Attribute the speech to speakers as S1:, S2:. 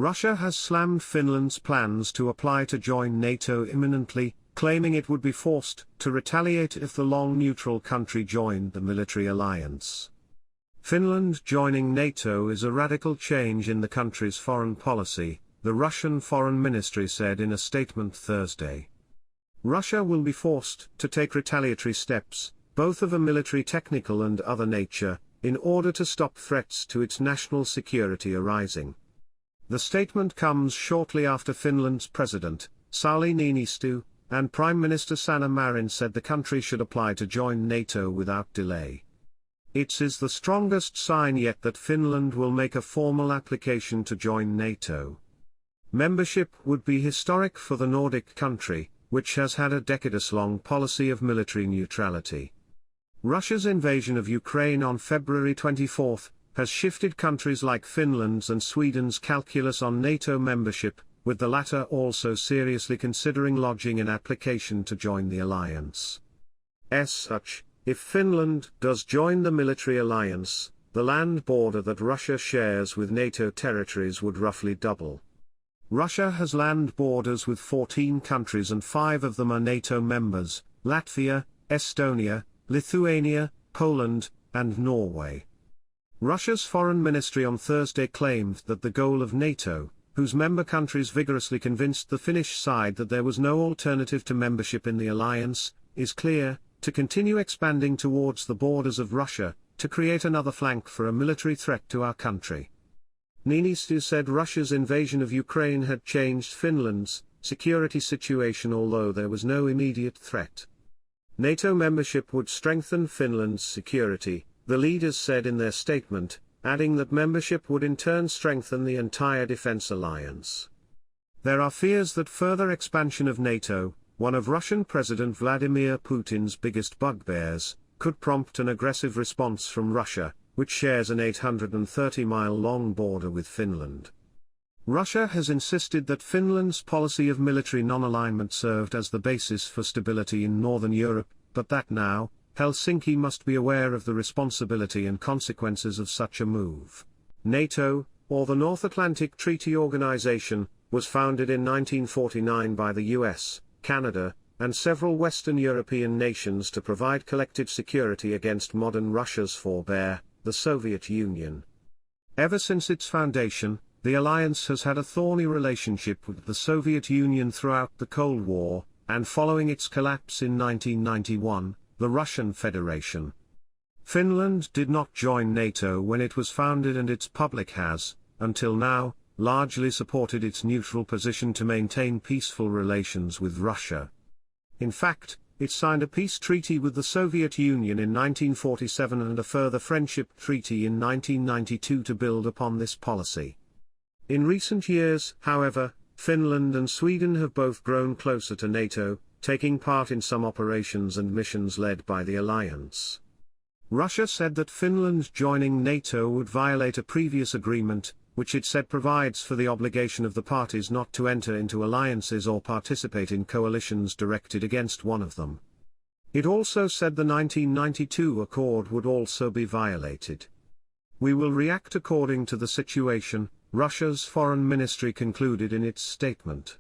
S1: Russia has slammed Finland's plans to apply to join NATO imminently, claiming it would be forced to retaliate if the long-neutral country joined the military alliance. Finland joining NATO is a radical change in the country's foreign policy, the Russian Foreign Ministry said in a statement Thursday. Russia will be forced to take retaliatory steps, both of a military, technical and other nature, in order to stop threats to its national security arising. The statement comes shortly after Finland's president, Sauli Niinistö, and Prime Minister Sanna Marin said the country should apply to join NATO without delay. It is the strongest sign yet that Finland will make a formal application to join NATO. Membership would be historic for the Nordic country, which has had a decades-long policy of military neutrality. Russia's invasion of Ukraine on February 24 has shifted countries like Finland's and Sweden's calculus on NATO membership, with the latter also seriously considering lodging an application to join the alliance. As such, if Finland does join the military alliance, the land border that Russia shares with NATO territories would roughly double. Russia has land borders with 14 countries and 5 of them are NATO members: Latvia, Estonia, Lithuania, Poland, and Norway. Russia's foreign ministry on Thursday claimed that the goal of NATO, whose member countries vigorously convinced the Finnish side that there was no alternative to membership in the alliance, is clear: to continue expanding towards the borders of Russia, to create another flank for a military threat to our country. Niinistö said Russia's invasion of Ukraine had changed Finland's security situation, although there was no immediate threat. NATO membership would strengthen Finland's security, the leaders said in their statement, adding that membership would in turn strengthen the entire defense alliance. There are fears that further expansion of NATO, one of Russian President Vladimir Putin's biggest bugbears, could prompt an aggressive response from Russia, which shares an 830-mile-long border with Finland. Russia has insisted that Finland's policy of military non-alignment served as the basis for stability in Northern Europe, but that now, Helsinki must be aware of the responsibility and consequences of such a move. NATO, or the North Atlantic Treaty Organization, was founded in 1949 by the US, Canada, and several Western European nations to provide collective security against modern Russia's forebear, the Soviet Union. Ever since its foundation, the alliance has had a thorny relationship with the Soviet Union throughout the Cold War, and following its collapse in 1991, the Russian Federation. Finland did not join NATO when it was founded, and its public has, until now, largely supported its neutral position to maintain peaceful relations with Russia. In fact, it signed a peace treaty with the Soviet Union in 1947 and a further friendship treaty in 1992 to build upon this policy. In recent years, however, Finland and Sweden have both grown closer to NATO, taking part in some operations and missions led by the alliance. Russia said that Finland joining NATO would violate a previous agreement, which it said provides for the obligation of the parties not to enter into alliances or participate in coalitions directed against one of them. It also said the 1992 accord would also be violated. "We will react according to the situation," Russia's foreign ministry concluded in its statement.